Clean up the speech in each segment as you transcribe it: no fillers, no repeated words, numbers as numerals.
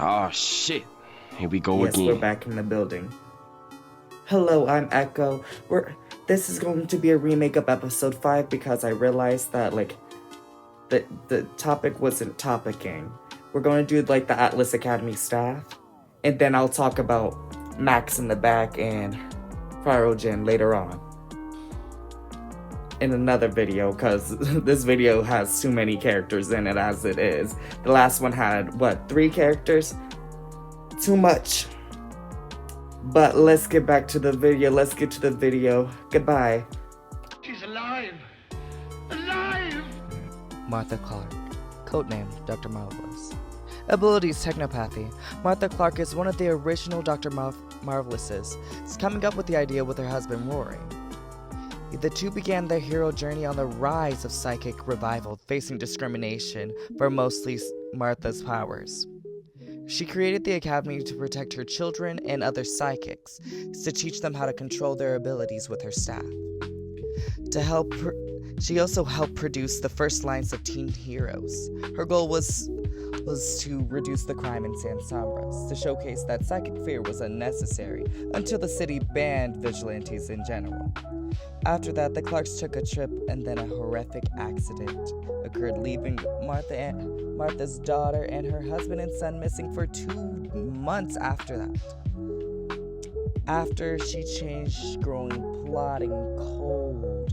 Oh shit. Here we go yes, again. we're back in the building. Hello, I'm Echo. This is going to be a remake of episode 5 because I realized that the topic wasn't topicking. We're going to do like the Atlas Academy staff, and then I'll talk about Max in the back and Pyrogen later on in another video, because this video has too many characters in it as it is. The last one had, what, 3 characters? Too much. But let's get back to the video. Goodbye. She's alive! Alive! Martha Clark, codename Dr. Marvelous. Abilities Technopathy. Martha Clark is one of the original Dr. Marvelouses, coming up with the idea with her husband Rory. The two began their hero journey on the rise of psychic revival, facing discrimination for mostly Martha's powers. She created the academy to protect her children and other psychics, to teach them how to control their abilities with her staff. She also helped produce the first lines of teen heroes. Her goal was to reduce the crime in San Sombras, to showcase that psychic fear was unnecessary until the city banned vigilantes in general. After that, the Clarks took a trip, and then a horrific accident occurred, leaving Martha's daughter and her husband and son missing for 2 months after that. After she changed, growing plotting cold,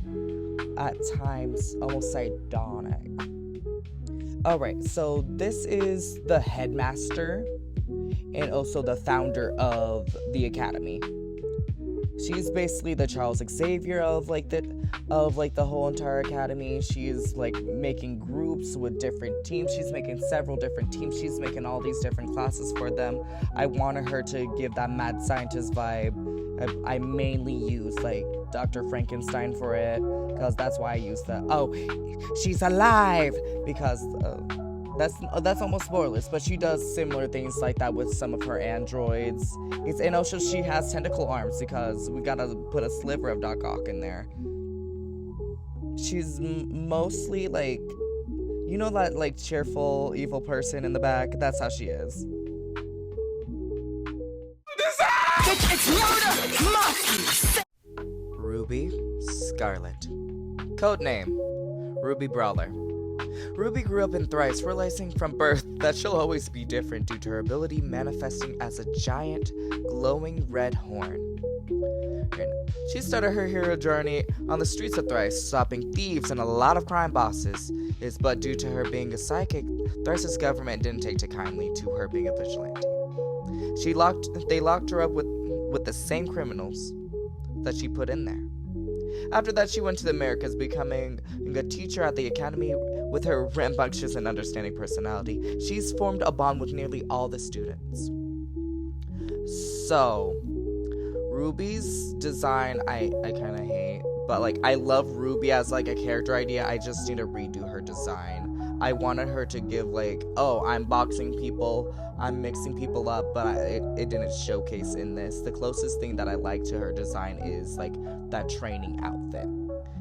at times almost sardonic. Alright, so this is the headmaster and also the founder of the academy. She's basically the Charles Xavier of the whole entire academy. She's making groups with different teams. She's making several different teams. She's making all these different classes for them. I wanted her to give that mad scientist vibe. I mainly use Dr. Frankenstein for it, because that's why I use the she's alive, because that's almost spoilers, but she does similar things like that with some of her androids. And also she has tentacle arms, because we gotta put a sliver of Doc Ock in there. She's mostly that cheerful evil person in the back. That's how she is. Ruby Scarlet, codename Ruby Brawler. Ruby grew up in Thrice, realizing from birth that she'll always be different due to her ability manifesting as a giant, glowing red horn. She started her hero journey on the streets of Thrice, stopping thieves and a lot of crime bosses. But due to her being a psychic, Thrice's government didn't take too kindly to her being a vigilante. They locked her up with the same criminals that she put in there. After that, she went to the Americas, becoming a teacher at the academy. With her rambunctious and understanding personality, she's formed a bond with nearly all the students. So, Ruby's design, I kind of hate, but I love Ruby as a character idea. I just need to redo her design. I wanted her to give I'm boxing people, I'm mixing people up, but it didn't showcase in this. The closest thing that I like to her design is that training outfit.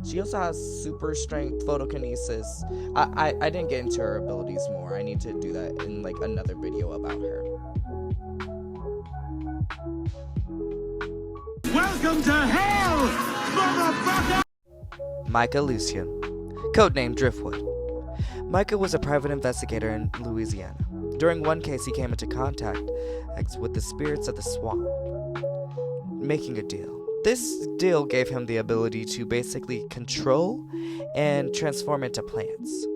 She also has super strength photokinesis. I didn't get into her abilities more. I need to do that in another video about her. Welcome to hell, motherfucker! Micah Lucian, codename Driftwood. Micah was a private investigator in Louisiana. During one case, he came into contact with the spirits of the swamp, making a deal. This deal gave him the ability to basically control and transform into plants.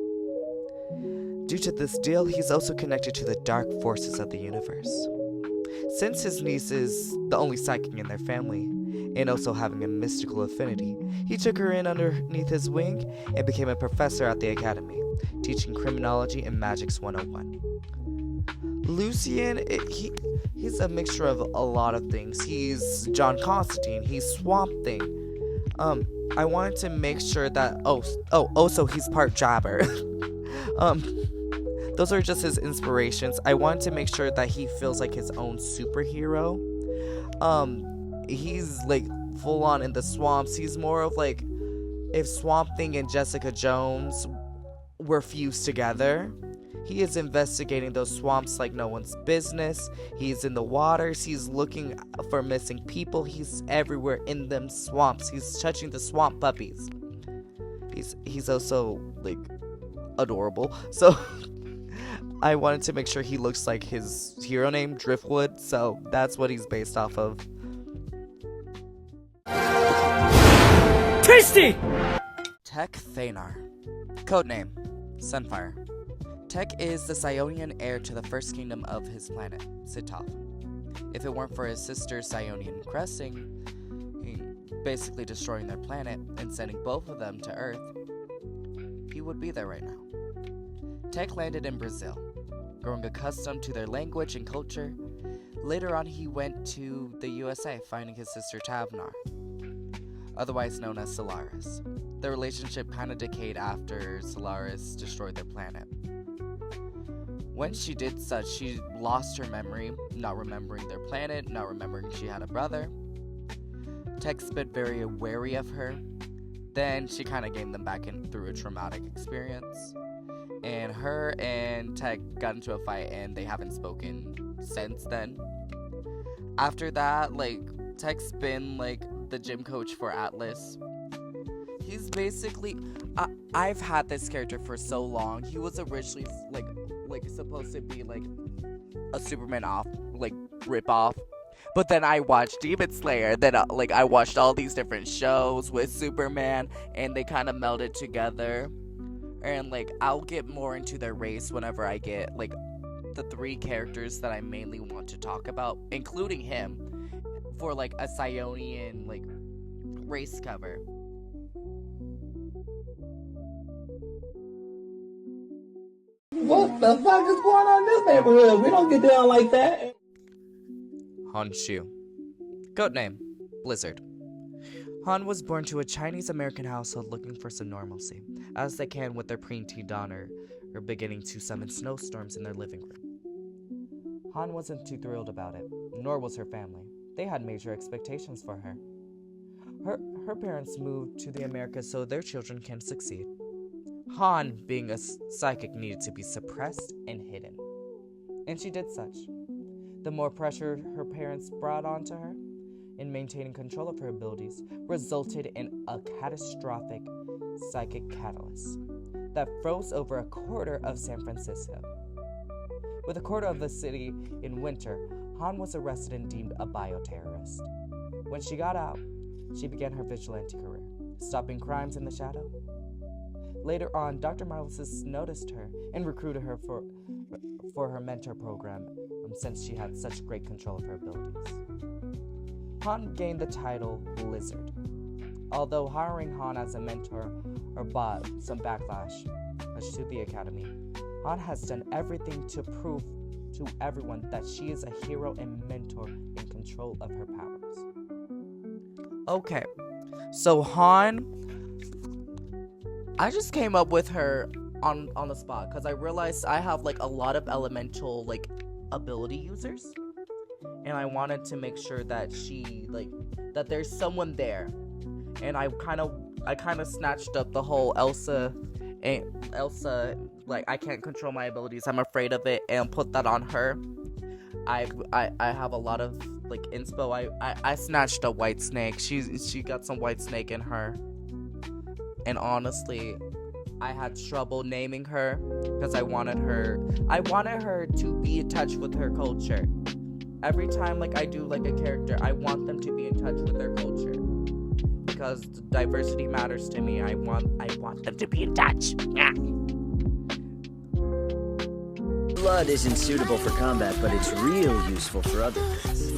Due to this deal, he's also connected to the dark forces of the universe. Since his niece is the only psychic in their family, and also having a mystical affinity, he took her in underneath his wing and became a professor at the academy, teaching criminology and magics 101. Lucian, he's a mixture of a lot of things. He's John Constantine, he's Swamp Thing. I wanted to make sure that also he's part Jabber. Those are just his inspirations. I wanted to make sure that he feels like his own superhero. He's full on in the swamps. He's more of if Swamp Thing and Jessica Jones were fused together. He is investigating those swamps like no one's business. He's in the waters. He's looking for missing people. He's everywhere in them swamps. He's touching the swamp puppies. He's also, like, adorable. So I wanted to make sure he looks like his hero name, Driftwood. So that's what he's based off of. Tasty! Tech Thanar. Codename Sunfire. Tech is the Psionian heir to the first kingdom of his planet, Sitov. If it weren't for his sister Psionian Cressing, basically destroying their planet and sending both of them to Earth, he would be there right now. Tech landed in Brazil, growing accustomed to their language and culture. Later on, he went to the USA, finding his sister Tavnar, otherwise known as Solaris. Their relationship kind of decayed after Solaris destroyed their planet. When she did such, she lost her memory, not remembering their planet, not remembering she had a brother. Tech's been very wary of her. Then she kind of gained them back in through a traumatic experience. And her and Tech got into a fight and they haven't spoken since then. After that, like, Tech's been, like, the gym coach for Atlas. He's basically... I've had this character for so long. He was originally, like supposed to be, like, a Superman rip-off. But then I watched Demon Slayer. Then, I watched all these different shows with Superman. And they kind of melded together. And, like, I'll get more into their race whenever I get, like, the 3 characters that I mainly want to talk about, including him, for, like, a Psionian, like, race cover. What the fuck is going on in this neighborhood? We don't get down like that. Honshu. Codename Blizzard. Han was born to a Chinese-American household looking for some normalcy, as they can with their preteen daughter beginning to summon snowstorms in their living room. Han wasn't too thrilled about it, nor was her family. They had major expectations for her. Her parents moved to the Americas so their children can succeed. Han, being a psychic, needed to be suppressed and hidden. And she did such. The more pressure her parents brought onto her in maintaining control of her abilities resulted in a catastrophic psychic catalyst that froze over a quarter of San Francisco. With a quarter of the city in winter, Han was arrested and deemed a bioterrorist. When she got out, she began her vigilante career, stopping crimes in the shadow. Later on, Dr. Marvelous noticed her and recruited her for her mentor program since she had such great control of her abilities. Han gained the title Blizzard. Although hiring Han as a mentor brought some backlash to the academy, Han has done everything to prove to everyone that she is a hero and mentor in control of her powers. Okay, so Han, I just came up with her on the spot because I realized I have, like, a lot of elemental, like, ability users, and I wanted to make sure that she, like, that there's someone there. And I kind of snatched up the whole Elsa, like, I can't control my abilities, I'm afraid of it, and put that on her. I have a lot of, like, inspo. I snatched a White Snake. She got some White Snake in her. And honestly, I had trouble naming her because I wanted her to be in touch with her culture. Every time, like, I do, like, a character, I want them to be in touch with their culture because diversity matters to me. I want them to be in touch. Yeah. Blood isn't suitable for combat, but it's real useful for other things.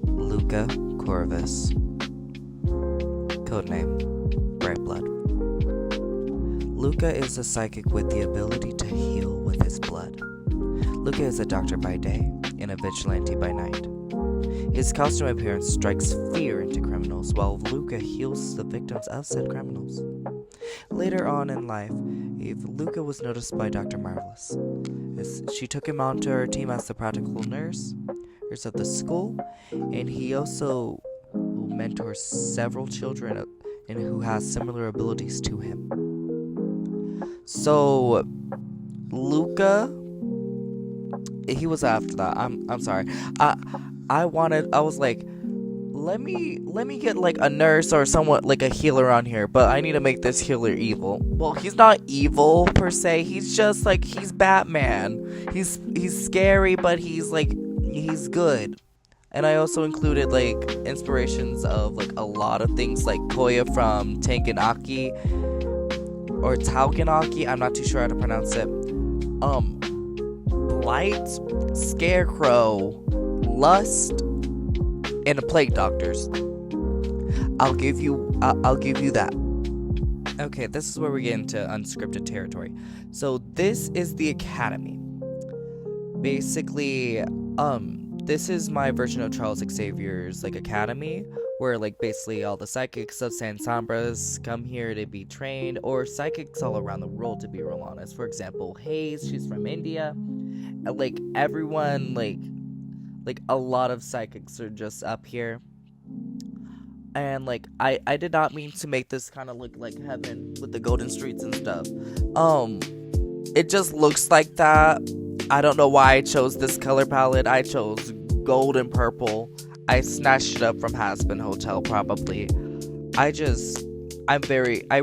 Luca Corvus. Codename Bright Blood. Luca is a psychic with the ability to heal with his blood. Luca is a doctor by day and a vigilante by night. His costume appearance strikes fear into criminals, while Luca heals the victims of said criminals. Later on in life, Luca was noticed by Dr. Marvelous. She took him onto her team as the practical nurse of the school, and he also mentors several children and who has similar abilities to him. So Luca, he was after that. I'm sorry. I was like, let me get like a nurse or somewhat like a healer on here, but I need to make this healer evil. Well, he's not evil per se. He's just like, he's Batman. He's scary, but he's good. And I also included like inspirations of like a lot of things, like Koya from Tanganaki or Tauganaki. I'm not too sure how to pronounce it. Blight, Scarecrow, Lust, and the Plague Doctors. I'll give you that. Okay, this is where we get into unscripted territory. So this is the Academy. Basically, this is my version of Charles Xavier's like Academy, where like basically all the psychics of San Sombras come here to be trained, or psychics all around the world, to be real honest. For example, Hayes, she's from India. Like everyone, like a lot of psychics are just up here. And like I did not mean to make this kind of look like heaven with the golden streets and stuff. It just looks like that. I don't know why I chose this color palette. I chose gold and purple. I snatched it up from Hasbin Hotel probably. I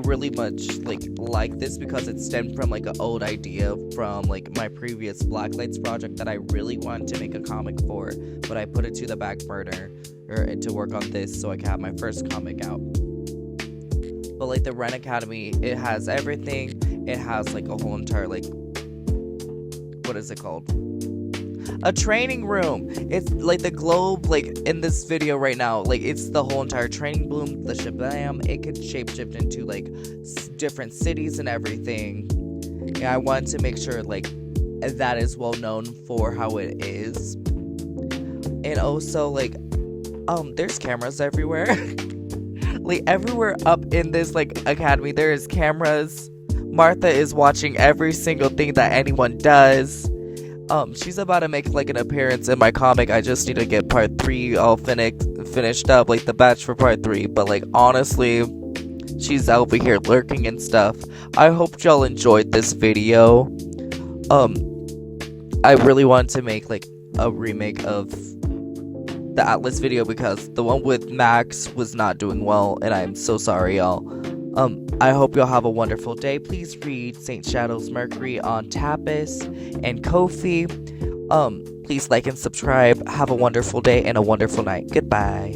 really much like this because it stemmed from like an old idea from like my previous Blacklights project that I really wanted to make a comic for, but I put it to the back burner to work on this so I can have my first comic out. But like the Ren Academy, it has everything. It has like a whole entire like, what is it called? A training room. It's like the globe, like in this video right now, like it's the whole entire training room, the shabam. It could shapeshift into like different cities and everything. Yeah, I wanted to make sure like that is well known for how it is. And also like there's cameras everywhere. Like everywhere up in this like academy there is cameras. Martha is watching every single thing that anyone does. She's about to make like an appearance in my comic. I just need to get part 3 all finished up, like the batch for part 3. But like honestly, she's over here lurking and stuff. I hope y'all enjoyed this video. I really want to make like a remake of the Atlas video because the one with Max was not doing well, and I'm so sorry, y'all. I hope y'all have a wonderful day. Please read Saint Shadow's Mercury on Tapas and Ko-fi. Please like and subscribe. Have a wonderful day and a wonderful night. Goodbye.